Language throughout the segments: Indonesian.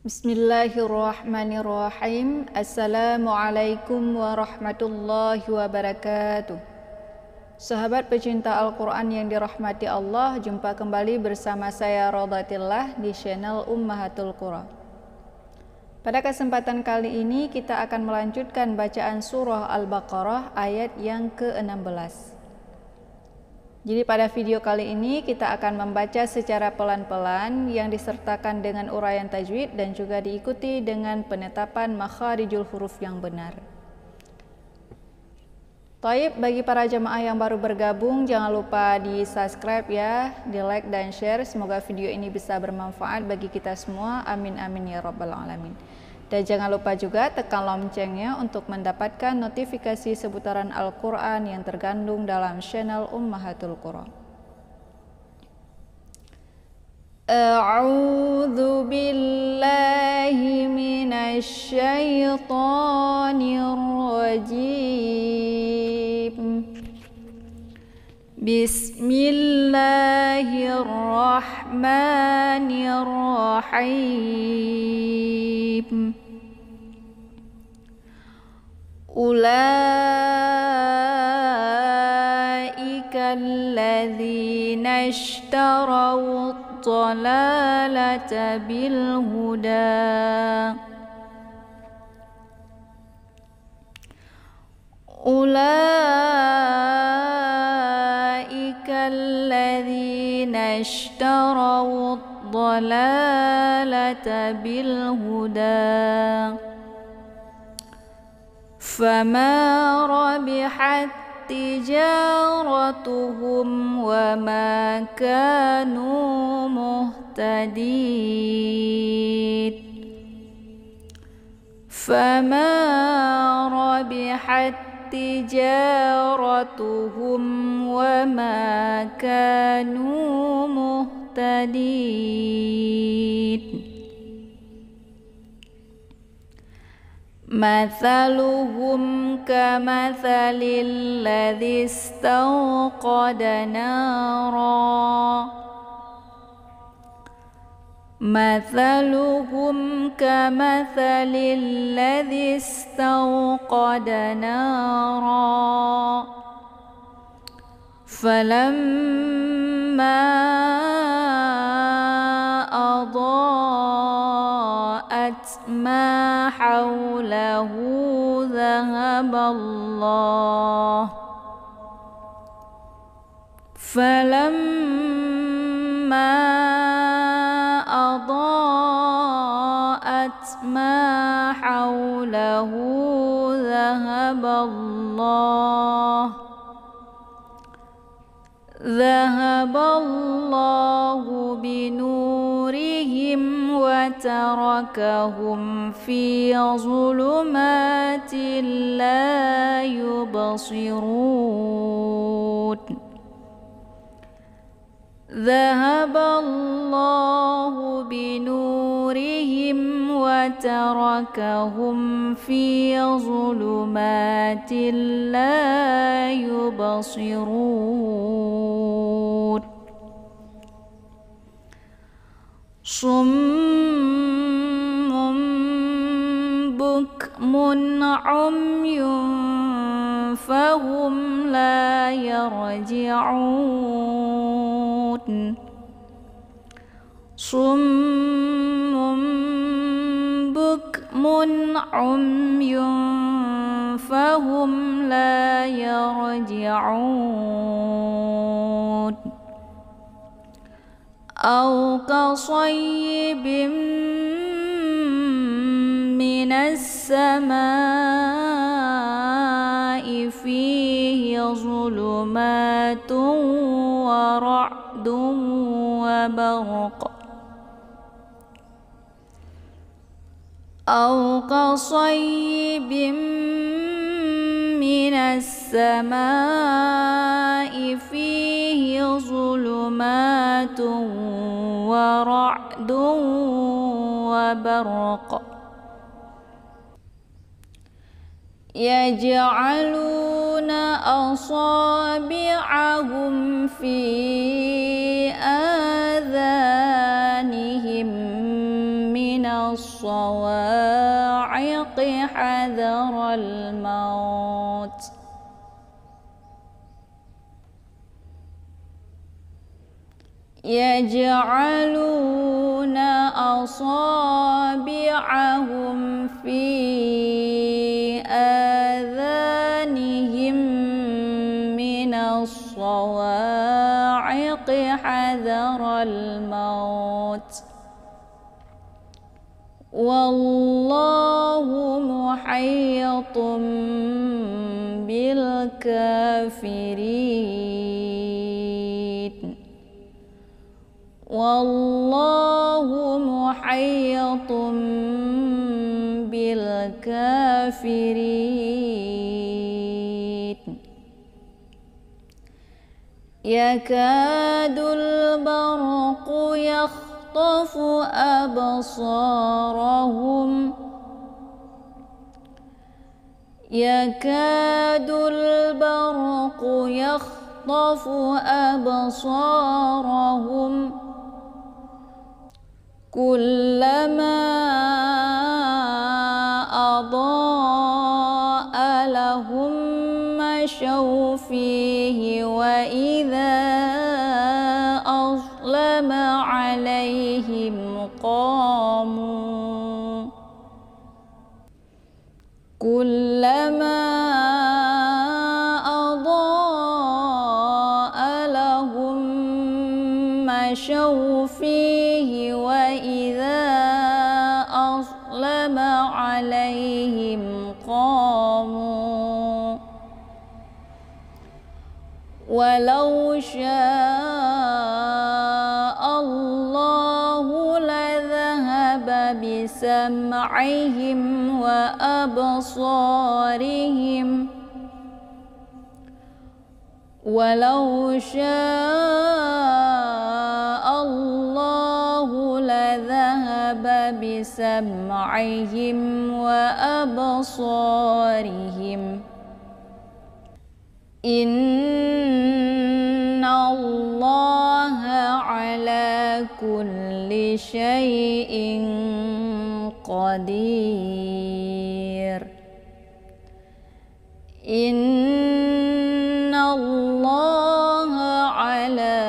Bismillahirrahmanirrahim. Assalamualaikum warahmatullahi wabarakatuh. Sahabat pecinta Al-Quran yang dirahmati Allah, jumpa kembali bersama saya Rodatillah di channel Ummahatul Qura. Pada kesempatan kali ini kita akan melanjutkan bacaan surah Al-Baqarah ayat yang ke-16. Jadi pada video kali ini kita akan membaca secara pelan-pelan yang disertakan dengan uraian tajwid dan juga diikuti dengan penetapan makharijul huruf yang benar. Taib, bagi para jemaah yang baru bergabung jangan lupa di subscribe ya, di like dan share. Semoga video ini bisa bermanfaat bagi kita semua. Amin amin ya rabbal alamin. Dan jangan lupa juga tekan loncengnya untuk mendapatkan notifikasi seputaran Al-Quran yang tergandung dalam channel Ummahatul Qura. A'udzu billahi minasy syaithanir rajim. Bismillahirrahmanirrahim. Ulaika alladzina ishtaraw ad-dhalalata bil huda. Ulaika alladzina ishtaraw ad-dhalalata bil huda. فما ربحت تجارتهم وما كانوا مهتدين. فما ربحت تجارتهم وما كانوا مهتدين. مثلهم كمثل الذي استوقد نارا. مثلهم كمثل الذي استوقد نارا فلما أضاءت ما حوله ذهب الله فلما أضاءت ما حوله ذهب الله بنورهم وتركهم في ظلمات لا يبصرون. ذهب الله بنورهم وتركهم في ظلمات لا يبصرون. صم بكم عمي فهم لا يرجعون. صم بكم عمي فهم لا يرجعون. أو كصيب من السماء فيه ظلمات ورعد وبرق. أو كصيب من السماء فيه ظلمات ورعد وبرق. يجعلون أصابعهم في آذانهم من من الصواعق حذر الموت يجعلون أصابعهم في آذانهم من الصواعق حذر الموت والله محيط بالكافرين والله محيط بالكافرين يكاد البرق يخطف أبصارهم يكاد البرق يخطف أبصارهم كلما أضاء لهم مشوا فيه وإذا أظلم عليهم قاموا كلما أضاء لهم مشوا فيه وإذا أظلم عليهم قاموا ولو شاء الله لذهب بسمعهم وأبصارهم ولو شاء الله لذهب بسمعهم وأبصارهم إن الله على كل شيء قدير إن الله على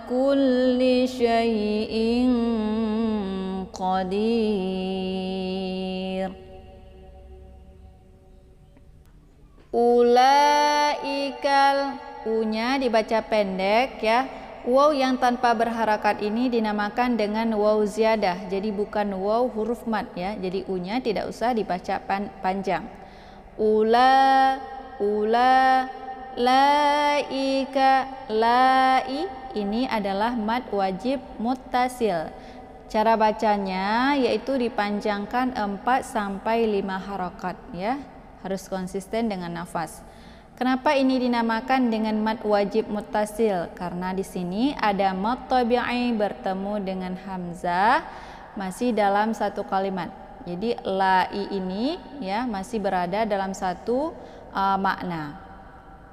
كل شيء قدير Ulaikal, u-nya dibaca pendek ya. Waw yang tanpa berharakat ini dinamakan dengan waw ziyadah. Jadi bukan waw huruf mad ya. Jadi u-nya tidak usah dibaca panjang. Ula, laika, lai ini adalah mad wajib muttasil. Cara bacanya yaitu dipanjangkan 4 sampai 5 harakat ya. Harus konsisten dengan nafas. Kenapa ini dinamakan dengan mad wajib muttasil? Karena di sini ada mad tabi'i bertemu dengan hamzah masih dalam satu kalimat. Jadi lai ini ya masih berada dalam satu makna.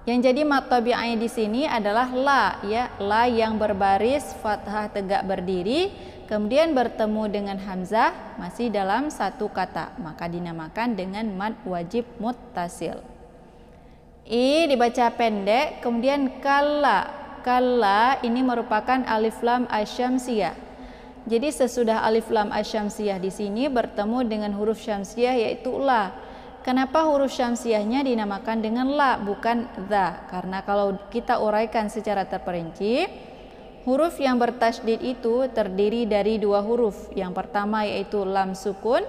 Yang jadi mad tabi'i di sini adalah la ya, la yang berbaris fathah tegak berdiri kemudian bertemu dengan hamzah masih dalam satu kata, maka dinamakan dengan mad wajib muttasil. I dibaca pendek, kemudian kalla. Kalla ini merupakan alif lam asyamsiyah. Jadi sesudah alif lam asyamsiyah di sini bertemu dengan huruf syamsiyah yaitu la. Kenapa huruf syamsiyahnya dinamakan dengan la bukan za? Karena kalau kita uraikan secara terperinci, huruf yang bertasydid itu terdiri dari 2 huruf. Yang pertama yaitu lam sukun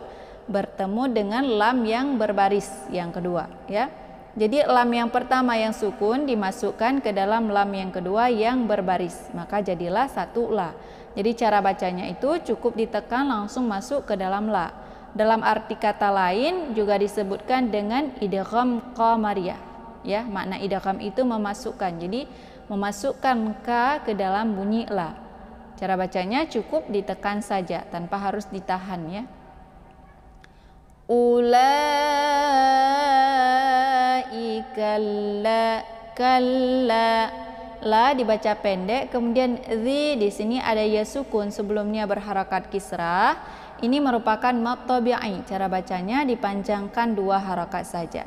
bertemu dengan lam yang berbaris yang kedua ya. Jadi lam yang pertama yang sukun dimasukkan ke dalam lam yang kedua yang berbaris, maka jadilah satu la. Jadi cara bacanya itu cukup ditekan langsung masuk ke dalam la. Dalam arti kata lain juga disebutkan dengan idgham qamariyah ya. Makna idgham itu memasukkan. Jadi memasukkan ka ke dalam bunyi la. Cara bacanya cukup ditekan saja tanpa harus ditahan ya. Ulaikalla, kalla, la dibaca pendek, kemudian zi di sini ada ya sukun sebelumnya berharakat kisrah. ini merupakan mat tabi'i. Cara bacanya dipanjangkan 2 harakat saja.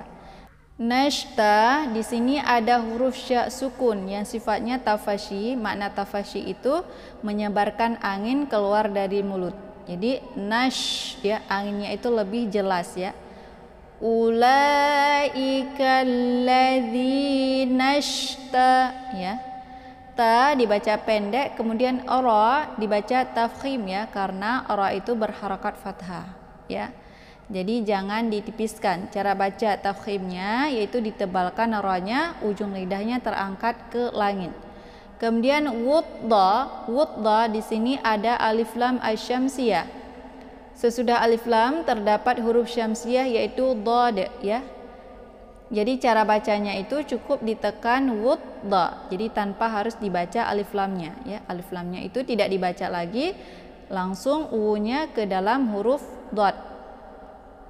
Nashta di sini ada huruf sya sukun yang sifatnya tafashi. Makna tafashi itu menyebarkan angin keluar dari mulut. Jadi nash ya, anginnya itu lebih jelas ya. Ulaika alladzina nashta ya. Ta dibaca pendek, kemudian ra dibaca tafkhim ya, karena ra itu berharakat fathah ya. Jadi jangan ditipiskan. Cara baca tafkhimnya yaitu ditebalkan ra-nya, ujung lidahnya terangkat ke langit. Kemudian wudda di sini ada alif lam asyamsiyah. Sesudah alif lam terdapat huruf syamsiyah yaitu dhad ya. Jadi cara bacanya itu cukup ditekan wudda. Jadi tanpa harus dibaca alif lamnya ya. Alif lamnya itu tidak dibaca lagi, langsung u-nya ke dalam huruf dhad.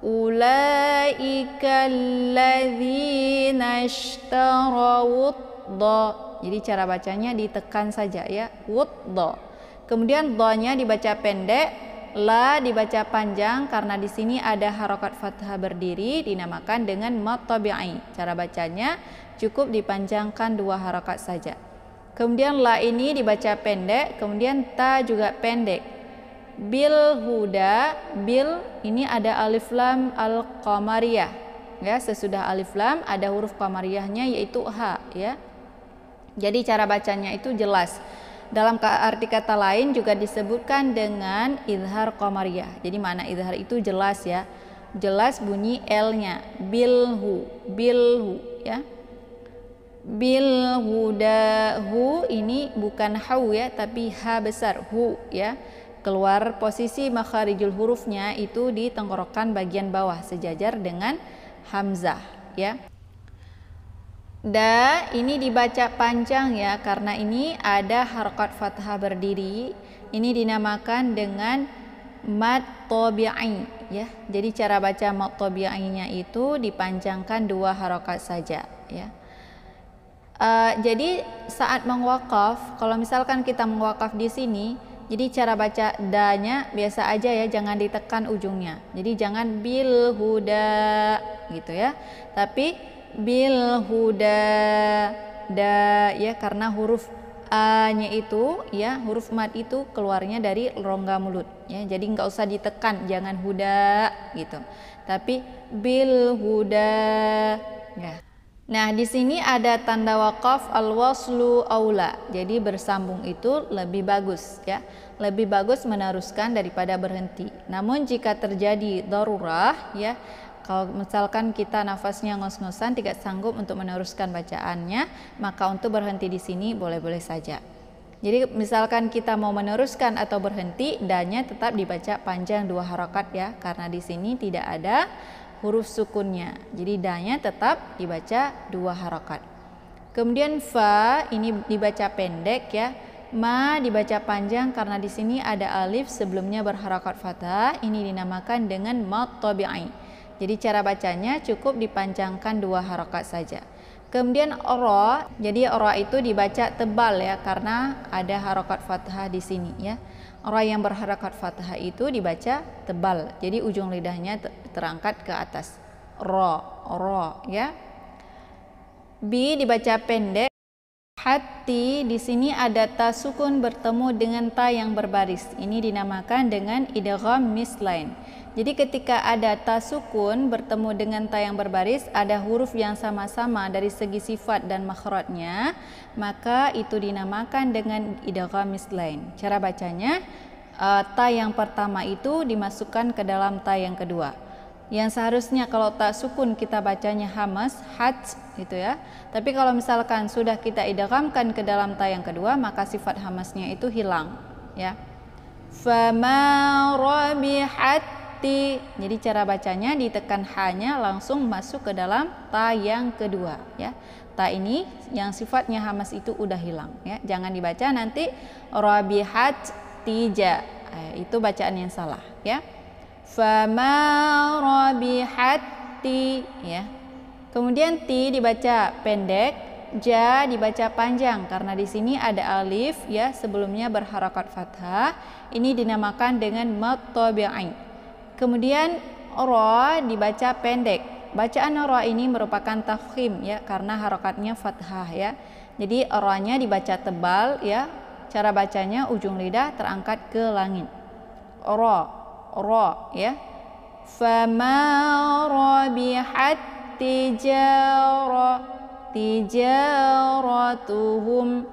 Ulaika alladzina ishtaraw wudda. Jadi cara bacanya ditekan saja ya, wudda. Kemudian dha-nya dibaca pendek. La dibaca panjang karena di sini ada harokat fathah berdiri, dinamakan dengan mat tabi'i. Cara bacanya cukup dipanjangkan 2 harokat saja. Kemudian la ini dibaca pendek, kemudian ta juga pendek. Bil huda, bil ini ada alif lam al qamariyah. Ya, sesudah alif lam ada huruf qamariyahnya yaitu ha ya. Jadi cara bacanya itu jelas. Dalam arti kata lain juga disebutkan dengan izhar qamariyah. Jadi makna izhar itu jelas ya. Jelas bunyi L-nya. Bilhu ya. Bil huda, hu ini bukan hau ya, tapi ha besar, hu ya. Keluar posisi makharijul hurufnya itu di tenggorokan bagian bawah sejajar dengan hamzah ya. Da ini dibaca panjang ya, karena ini ada harokat fathah berdiri. Ini dinamakan dengan mat tabi'i ya. Jadi cara baca mat tabi'inya itu dipanjangkan 2 harokat saja ya. Jadi saat mewakaf, kalau misalkan kita mewakaf di sini, jadi cara baca da-nya biasa aja ya, jangan ditekan ujungnya. Jadi jangan bil huda gitu ya, tapi bil huda da ya, karena huruf a-nya itu ya, huruf mad itu keluarnya dari rongga mulut ya. Jadi nggak usah ditekan, jangan huda gitu, tapi bil huda ya. Nah, di sini ada tanda wakaf al-waslu aula. Jadi bersambung itu lebih bagus ya. Lebih bagus meneruskan daripada berhenti. Namun jika terjadi darurah ya, kalau misalkan kita nafasnya ngos-ngosan tidak sanggup untuk meneruskan bacaannya, maka untuk berhenti di sini boleh-boleh saja. Jadi misalkan kita mau meneruskan atau berhenti, da-nya tetap dibaca panjang 2 harokat ya, karena di sini tidak ada huruf sukunnya. Jadi da-nya tetap dibaca 2 harokat. Kemudian fa ini dibaca pendek ya. Ma dibaca panjang karena di sini ada alif sebelumnya berharokat fathah. Ini dinamakan dengan mat tabi'i. Jadi cara bacanya cukup dipanjangkan 2 harokat saja. Kemudian ra, jadi ra itu dibaca tebal ya, karena ada harokat fathah di sini ya. Ra yang berharokat fathah itu dibaca tebal. Jadi ujung lidahnya terangkat ke atas. Ra ya. Bi dibaca pendek. Hati di sini ada ta sukun bertemu dengan ta yang berbaris. Ini dinamakan dengan idgham mislain. Jadi ketika ada ta sukun bertemu dengan ta yang berbaris, ada huruf yang sama-sama dari segi sifat dan makhrajnya, maka itu dinamakan dengan idgham mislain. Cara bacanya, ta yang pertama itu dimasukkan ke dalam ta yang kedua. Yang seharusnya kalau ta sukun kita bacanya hamas, haj gitu ya. Tapi kalau misalkan sudah kita idghamkan ke dalam ta yang kedua, maka sifat hamasnya itu hilang ya. Fama rabihati. Jadi cara bacanya ditekan ha-nya langsung masuk ke dalam ta yang kedua ya. Ta ini yang sifatnya hamas itu udah hilang ya. Jangan dibaca nanti rabihat tija. Itu bacaan yang salah ya. Fama rabihati ya. Kemudian ti dibaca pendek, Ja dibaca panjang karena di sini ada alif ya, sebelumnya berharakat fathah. Ini dinamakan dengan mad tabi'i. Kemudian ra dibaca pendek. Bacaan ra ini merupakan tafkhim ya, karena harakatnya fathah ya. Jadi ra-nya dibaca tebal ya. Cara bacanya ujung lidah terangkat ke langit. Ra ya. Fama rabihat tijaratuhum.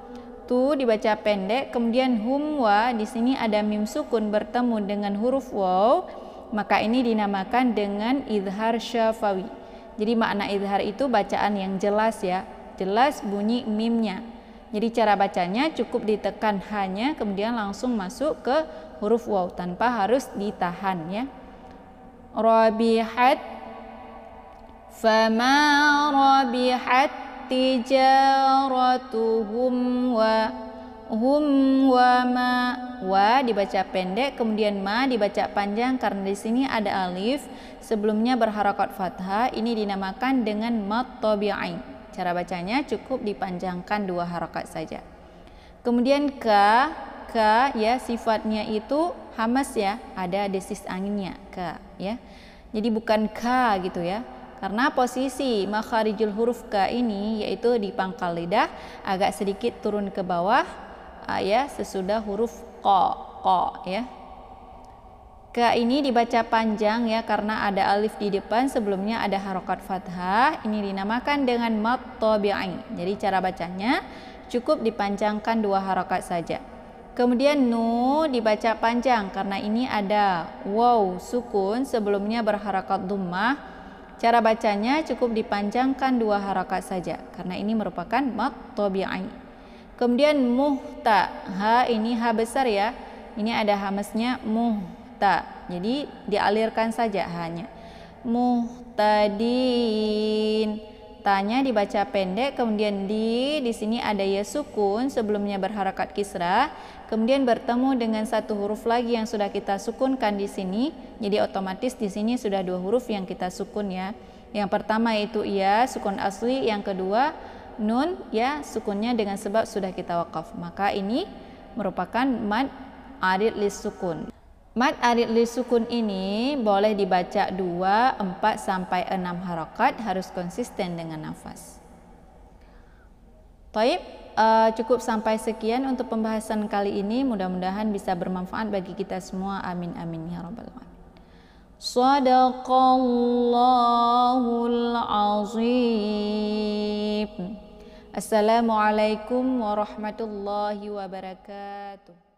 Tu dibaca pendek, kemudian hum wa di sini ada mim sukun bertemu dengan huruf waw, maka ini dinamakan dengan izhar syafawi. Jadi makna izhar itu bacaan yang jelas ya, jelas bunyi mimnya. Jadi cara bacanya cukup ditekan hanya, kemudian langsung masuk ke huruf waw tanpa harus ditahan ya. Rabihat, fama rabihat tijaratuhum wa hum wa ma. Wa dibaca pendek, kemudian ma dibaca panjang karena di sini ada alif sebelumnya berharakat fathah. Ini dinamakan dengan mad tabi'i. Cara bacanya cukup dipanjangkan 2 harakat saja. Kemudian ka ya, sifatnya itu hamas ya, ada desis anginnya ka ya. Jadi bukan ka gitu ya. Karena posisi makharijul huruf ka ini yaitu di pangkal lidah agak sedikit turun ke bawah ya, sesudah huruf ko ya. Ka ini dibaca panjang ya karena ada alif di depan, sebelumnya ada harokat fathah. Ini dinamakan dengan mad tabi'i. Jadi cara bacanya cukup dipanjangkan 2 harokat saja. Kemudian nu dibaca panjang karena ini ada waw sukun sebelumnya berharakat dhammah. Cara bacanya cukup dipanjangkan 2 harakat saja karena ini merupakan mad tabi'i. Kemudian muhta, ha ini ha besar ya. Ini ada hamasnya muhta. Jadi dialirkan saja hanya. Muhtadin. Tanya dibaca pendek, kemudian di sini ada ya sukun sebelumnya berharakat kisrah, kemudian bertemu dengan 1 huruf lagi yang sudah kita sukunkan di sini. Jadi otomatis di sini sudah 2 huruf yang kita sukun ya. Yang pertama itu ya sukun asli, yang kedua nun ya sukunnya dengan sebab sudah kita wakaf. Maka ini merupakan mad arid lis sukun. Mad arid lis sukun ini boleh dibaca 2, 4 sampai 6 harakat, harus konsisten dengan nafas. Taib, cukup sampai sekian untuk pembahasan kali ini. Mudah-mudahan bisa bermanfaat bagi kita semua. Amin amin ya rabbal alamin. Shadaqallahul azim. Assalamualaikum warahmatullahi wabarakatuh.